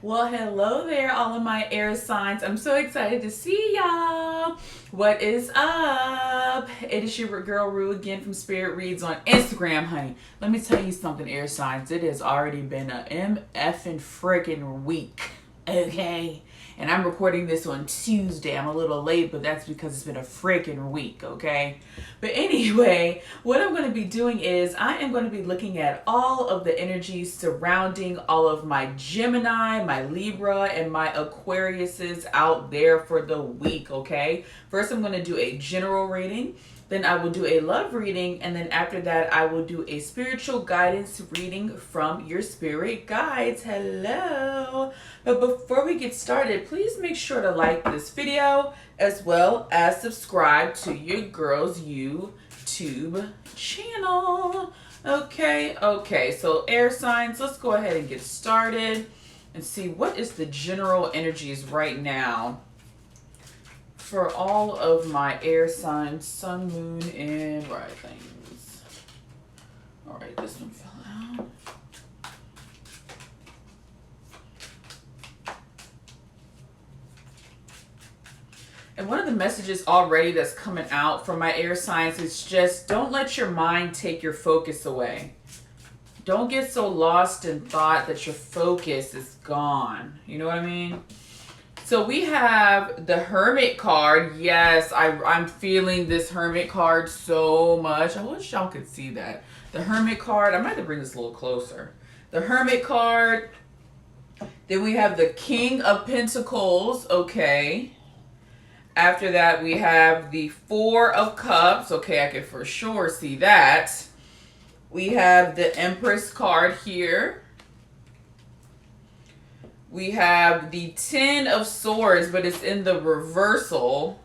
Well, hello there, all of my air signs. I'm so excited to see y'all. What is up? It is your girl Rue again from Spirit Reads on Instagram, honey. Let me tell you something, air signs. It has already been a MFing freaking week, okay? And I'm recording this on Tuesday. I'm a little late, but that's because it's been a freaking week, okay? But anyway, what I'm going to be doing is I am going to be looking at all of the energies surrounding all of my Gemini, my Libra, and my Aquariuses out there for the week, okay? First, I'm going to do a general reading. Then I will do a love reading, and then after that, I will do a spiritual guidance reading from your spirit guides. Hello. But before we get started, please make sure to like this video as well as subscribe to your girl's YouTube channel. Okay, so air signs, let's go ahead and get started and see what is the general energies right now for all of my air signs, sun, moon, and risings. All right, this one fell out. And one of the messages already that's coming out from my air signs is just don't let your mind take your focus away. Don't get so lost in thought that your focus is gone. You know what I mean? So we have the Hermit card. Yes, I'm feeling this Hermit card so much. I wish y'all could see that. The Hermit card. I might have to bring this a little closer. The Hermit card. Then we have the King of Pentacles. Okay. After that, we have the Four of Cups. Okay, I can for sure see that. We have the Empress card here. We have the Ten of Swords, but it's in the reversal.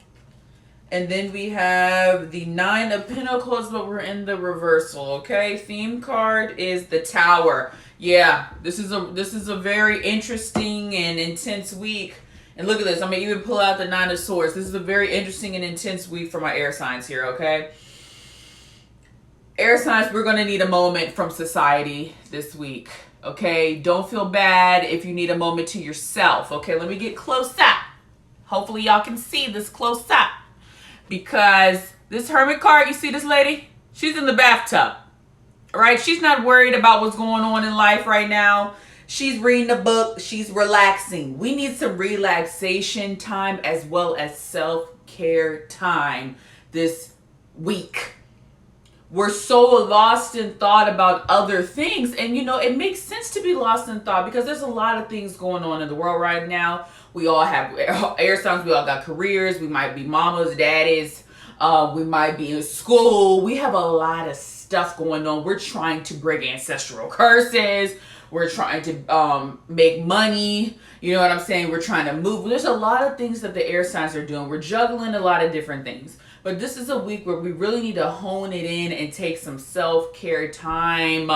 And then we have the Nine of Pentacles, but we're in the reversal, okay? Theme card is the Tower. Yeah, this is a very interesting and intense week. And look at this. I'm going to even pull out the Nine of Swords. This is a very interesting and intense week for my air signs here, okay? Air signs, we're going to need a moment from society this week. Okay, don't feel bad if you need a moment to yourself. Okay, let me get close up. Hopefully y'all can see this close up. Because this Hermit card, you see this lady? She's in the bathtub. All right, she's not worried about what's going on in life right now. She's reading a book. She's relaxing. We need some relaxation time as well as self-care time this week. We're so lost in thought about other things. And, you know, it makes sense to be lost in thought because there's a lot of things going on in the world right now. We all have air signs. We all got careers. We might be mamas, daddies. We might be in school. We have a lot of stuff going on. We're trying to break ancestral curses. We're trying to make money. You know what I'm saying? We're trying to move. There's a lot of things that the air signs are doing. We're juggling a lot of different things. But this is a week where we really need to hone it in and take some self-care time.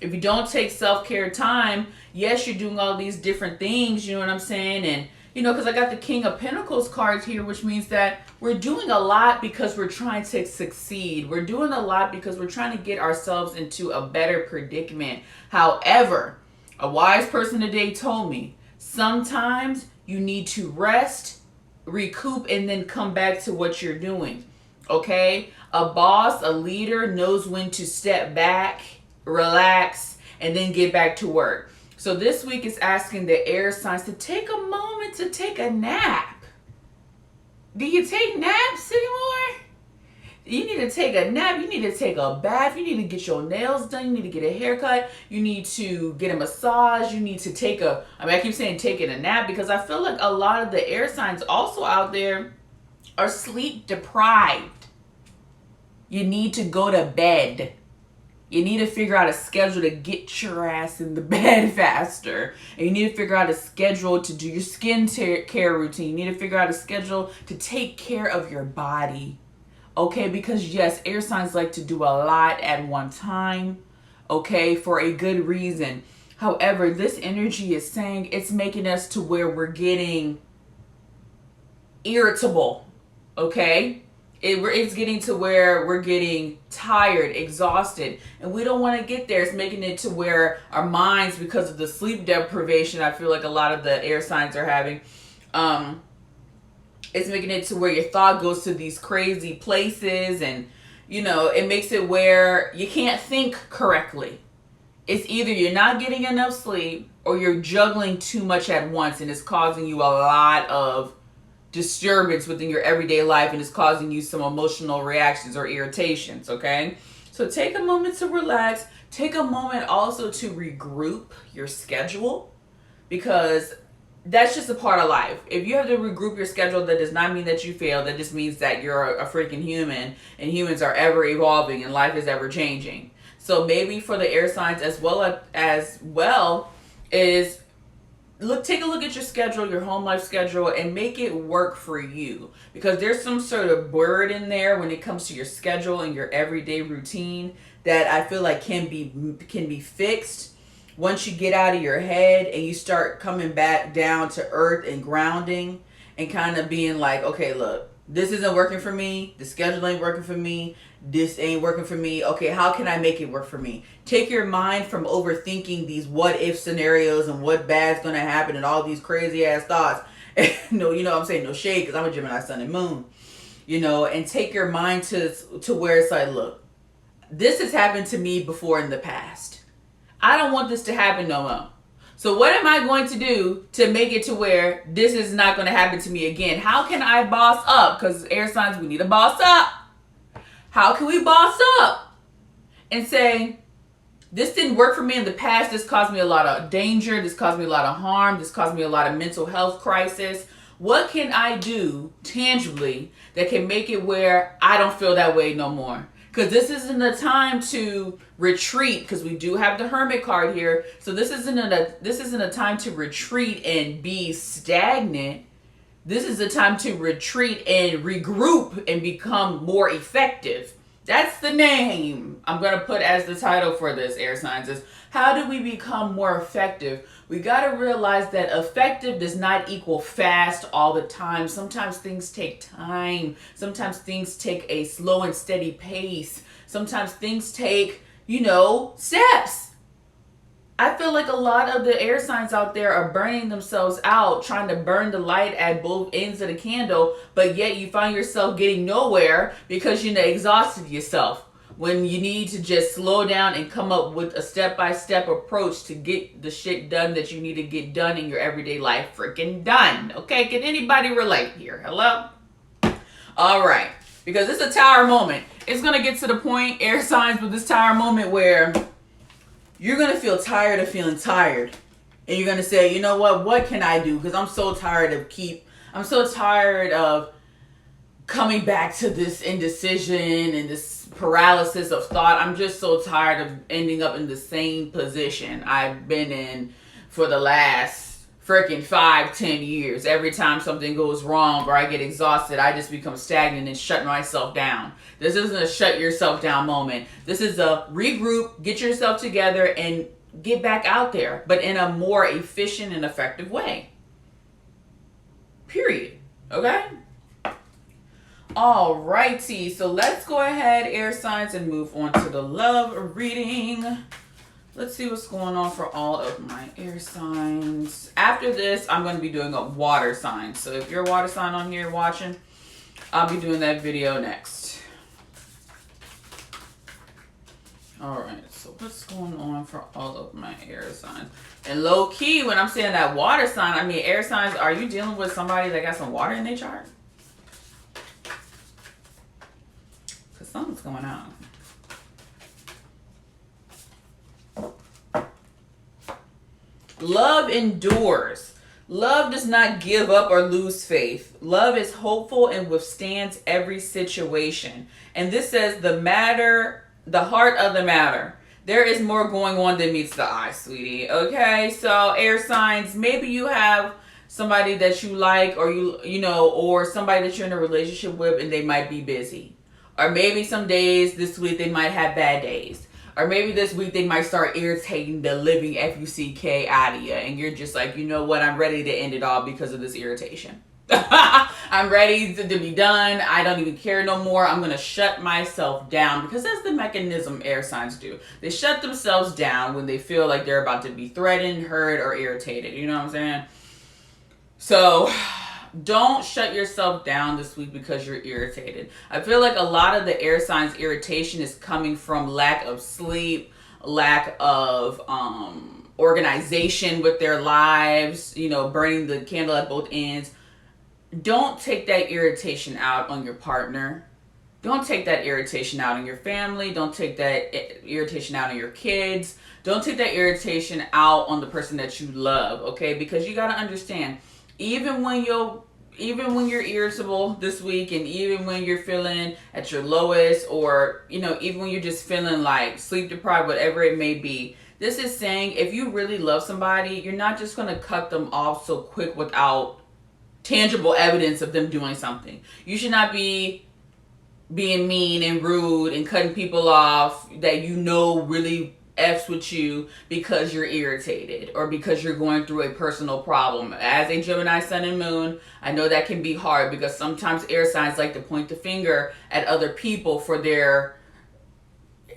If you don't take self-care time, yes, you're doing all these different things, you know what I'm saying? And, you know, because I got the King of Pentacles cards here, which means that we're doing a lot because we're trying to succeed. We're doing a lot because we're trying to get ourselves into a better predicament. However, a wise person today told me, sometimes you need to rest, recoup, and then come back to what you're doing. Okay, a boss, a leader knows when to step back, relax, and then get back to work. So this week is asking the air signs to take a moment to take a nap. Do you take naps anymore? You need to take a nap. You need to take a bath. You need to get your nails done. You need to get a haircut. You need to get a massage. You need to take I keep saying taking a nap because I feel like a lot of the air signs also out there are sleep deprived. You need to go to bed. You need to figure out a schedule to get your ass in the bed faster. And you need to figure out a schedule to do your skin care routine. You need to figure out a schedule to take care of your body. Okay, because yes, air signs like to do a lot at one time, okay, for a good reason. However, this energy is saying it's making us to where we're getting irritable, okay? It's getting to where we're getting tired, exhausted, and we don't want to get there. It's making it to where our minds, because of the sleep deprivation, I feel like a lot of the air signs are having, it's making it to where your thought goes to these crazy places, and it makes it where you can't think correctly. It's either you're not getting enough sleep or you're juggling too much at once, and it's causing you a lot of disturbance within your everyday life, and it's causing you some emotional reactions or irritations. Okay, so take a moment to relax. Take a moment also to regroup your schedule, because that's just a part of life. If you have to regroup your schedule, that does not mean that you failed. That just means that you're a freaking human, and humans are ever evolving and life is ever changing. So maybe for the air signs as well is take a look at your schedule, your home life schedule, and make it work for you, because there's some sort of burden there when it comes to your schedule and your everyday routine that I feel like can be fixed once you get out of your head and you start coming back down to earth and grounding and kind of being like, okay, look, this isn't working for me. The schedule ain't working for me. This ain't working for me. Okay, how can I make it work for me? Take your mind from overthinking these what if scenarios and what bad's gonna happen and all these crazy ass thoughts. No, I'm saying no shade, because I'm a Gemini sun and moon. And take your mind to where it's like, look, this has happened to me before in the past. I don't want this to happen no more. So what am I going to do to make it to where this is not going to happen to me again? How can I boss up? Because air signs, we need to boss up. How can we boss up and say, this didn't work for me in the past. This caused me a lot of danger. This caused me a lot of harm. This caused me a lot of mental health crisis. What can I do tangibly that can make it where I don't feel that way no more? Because this isn't a time to retreat, because we do have the Hermit card here. So this isn't a time to retreat and be stagnant. This is a time to retreat and regroup and become more effective. That's the name I'm going to put as the title for this, air signs, is how do we become more effective? We got to realize that effective does not equal fast all the time. Sometimes things take time. Sometimes things take a slow and steady pace. Sometimes things take, steps. I feel like a lot of the air signs out there are burning themselves out, trying to burn the light at both ends of the candle, but yet you find yourself getting nowhere because exhausted yourself, when you need to just slow down and come up with a step-by-step approach to get the shit done that you need to get done in your everyday life freaking done. Okay, can anybody relate here? Hello? All right, because it's a tower moment. It's going to get to the point, air signs, with this tower moment where you're going to feel tired of feeling tired. And you're going to say, you know what can I do? Because I'm so tired of coming back to this indecision and this paralysis of thought. I'm just so tired of ending up in the same position I've been in for the last freaking 5-10 years. Every time something goes wrong or I get exhausted, I just become stagnant and shut myself down. This isn't a shut yourself down moment. This is a regroup, get yourself together, and get back out there, but in a more efficient and effective way. Period. Okay? Alrighty, so let's go ahead, air signs, and move on to the love reading. Let's see what's going on for all of my air signs. After this, I'm going to be doing a water sign. So if you're a water sign on here watching, I'll be doing that video next. Alright, so what's going on for all of my air signs? And low key, when I'm saying that water sign, I mean air signs, are you dealing with somebody that got some water in their chart? Because something's going on. Love endures. Love does not give up or lose faith. Love is hopeful and withstands every situation. And this says the heart of the matter. There is more going on than meets the eye, sweetie. Okay, so air signs, maybe you have somebody that you like, or or somebody that you're in a relationship with and they might be busy. Or maybe some days this week they might have bad days. Or maybe this week they might start irritating the living FUCK out of you. And you're just like, you know what? I'm ready to end it all because of this irritation. I'm ready to be done. I don't even care no more. I'm going to shut myself down, because that's the mechanism air signs do. They shut themselves down when they feel like they're about to be threatened, hurt, or irritated. You know what I'm saying? So don't shut yourself down this week because you're irritated. I feel like a lot of the air signs irritation is coming from lack of sleep, lack of organization with their lives, burning the candle at both ends. Don't take that irritation out on your partner. Don't take that irritation out on your family. Don't take that irritation out on your kids. Don't take that irritation out on the person that you love, okay? Because you got to understand, even when you're irritable this week, and even when you're feeling at your lowest, or even when you're just feeling like sleep deprived, whatever it may be, this is saying if you really love somebody, you're not just going to cut them off so quick without tangible evidence of them doing something. You should not be being mean and rude and cutting people off that really F's with you because you're irritated or because you're going through a personal problem. As a Gemini sun and moon, I know that can be hard, because sometimes air signs like to point the finger at other people for their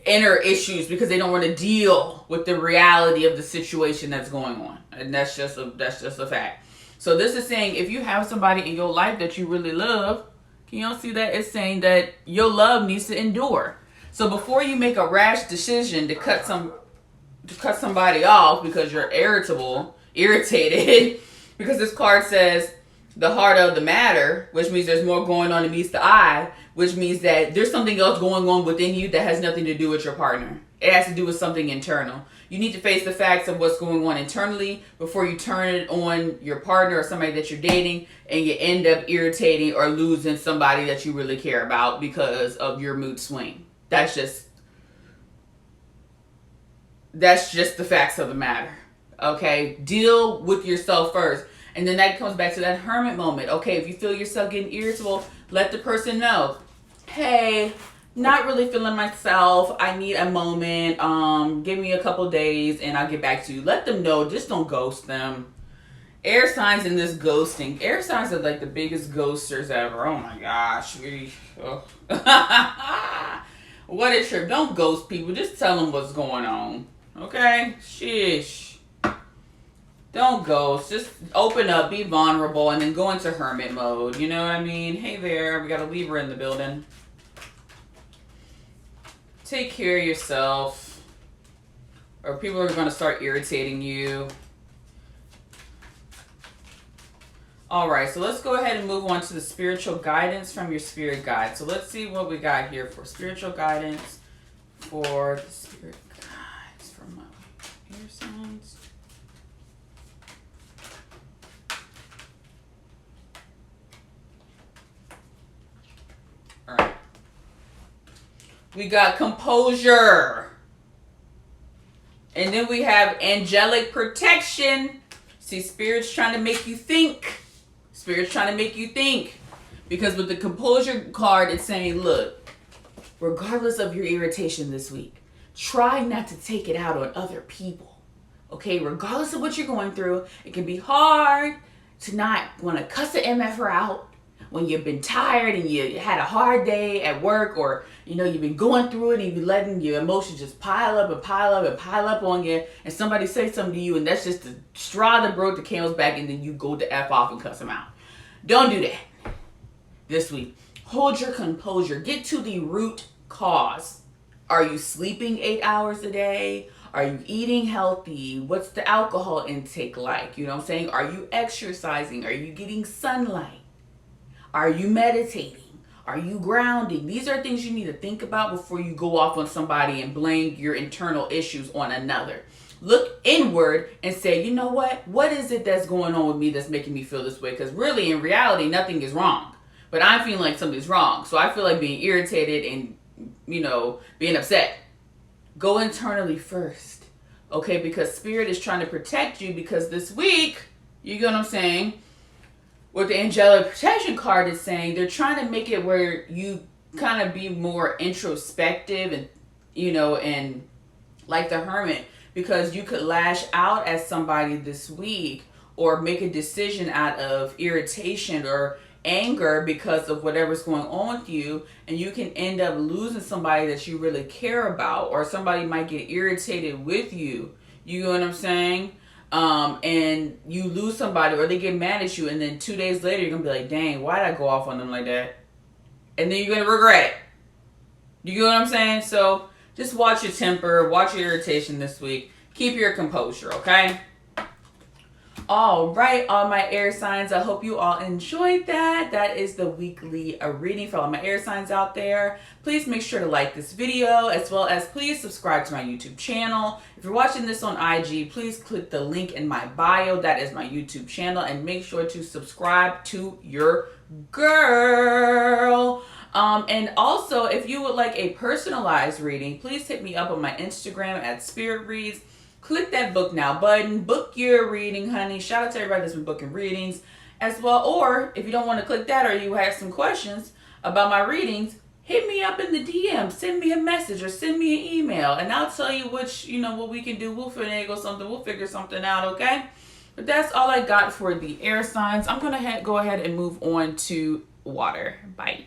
inner issues, because they don't want to deal with the reality of the situation that's going on. And that's just a fact. So this is saying if you have somebody in your life that you really love, can y'all see that? It's saying that your love needs to endure. So before you make a rash decision to cut somebody off because you're irritated, because this card says the heart of the matter, which means there's more going on than meets the eye, which means that there's something else going on within you that has nothing to do with your partner. It has to do with something internal. You need to face the facts of what's going on internally before you turn it on your partner or somebody that you're dating, and you end up irritating or losing somebody that you really care about because of your mood swing. That's just the facts of the matter. Okay? Deal with yourself first. And then that comes back to that hermit moment. Okay, if you feel yourself getting irritable, let the person know, hey, not really feeling myself. I need a moment. Give me a couple days and I'll get back to you. Let them know. Just don't ghost them. Air signs in this ghosting. Air signs are like the biggest ghosters ever. Oh my gosh. What a trip. Don't ghost people. Just tell them what's going on. Okay? Shish. Don't ghost. Just open up, be vulnerable, and then go into hermit mode. You know what I mean? Hey there. We got a Libra in the building. Take care of yourself, or people are going to start irritating you. All right, so let's go ahead and move on to the spiritual guidance from your spirit guide. So let's see what we got here for spiritual guidance for the spirit guides from my air signs. All right. We got composure. And then we have angelic protection. See, Spirit's trying to make you think. Spirit's trying to make you think. Because with the composure card, it's saying, look, regardless of your irritation this week, try not to take it out on other people. Okay? Regardless of what you're going through, it can be hard to not want to cuss the MFer out when you've been tired and you had a hard day at work, or you've been going through it and you've been letting your emotions just pile up and pile up and pile up on you, and somebody says something to you and that's just the straw that broke the camel's back, and then you go to F off and cuss them out. Don't do that this week. Hold your composure. Get to the root cause. Are you sleeping 8 hours a day? Are you eating healthy? What's the alcohol intake like? You know what I'm saying? Are you exercising? Are you getting sunlight? Are you meditating? Are you grounding? These are things you need to think about before you go off on somebody and blame your internal issues on another. Look inward and say, you know what? What is it that's going on with me that's making me feel this way? Because really, in reality, nothing is wrong. But I'm feeling like something's wrong. So I feel like being irritated and, being upset. Go internally first. Okay? Because Spirit is trying to protect you, because this week, you get what I'm saying? What the angelic protection card is saying, they're trying to make it where you kind of be more introspective and, and like the hermit, because you could lash out at somebody this week or make a decision out of irritation or anger because of whatever's going on with you, and you can end up losing somebody that you really care about, or somebody might get irritated with you. You know what I'm saying? And you lose somebody, or they get mad at you, and then 2 days later you're gonna be like, dang, why did I go off on them like that? And then you're gonna regret it. You get what I'm saying? So just watch your temper, watch your irritation this week. Keep your composure, okay? All right, all my air signs, I hope you all enjoyed that. That is the weekly reading for all my air signs out there. Please make sure to like this video, as well as please subscribe to my YouTube channel. If you're watching this on IG, please click the link in my bio. That is my YouTube channel, and make sure to subscribe to your girl. And also, if you would like a personalized reading, please hit me up on my Instagram at Spirit Reads. Click that book now button. Book your reading, honey. Shout out to everybody that's been booking readings as well. Or if you don't want to click that, or you have some questions about my readings, hit me up in the DM. Send me a message or send me an email, and I'll tell you which, what we can do. We'll finagle something. We'll figure something out, okay? But that's all I got for the air signs. I'm going to go ahead and move on to water. Bye.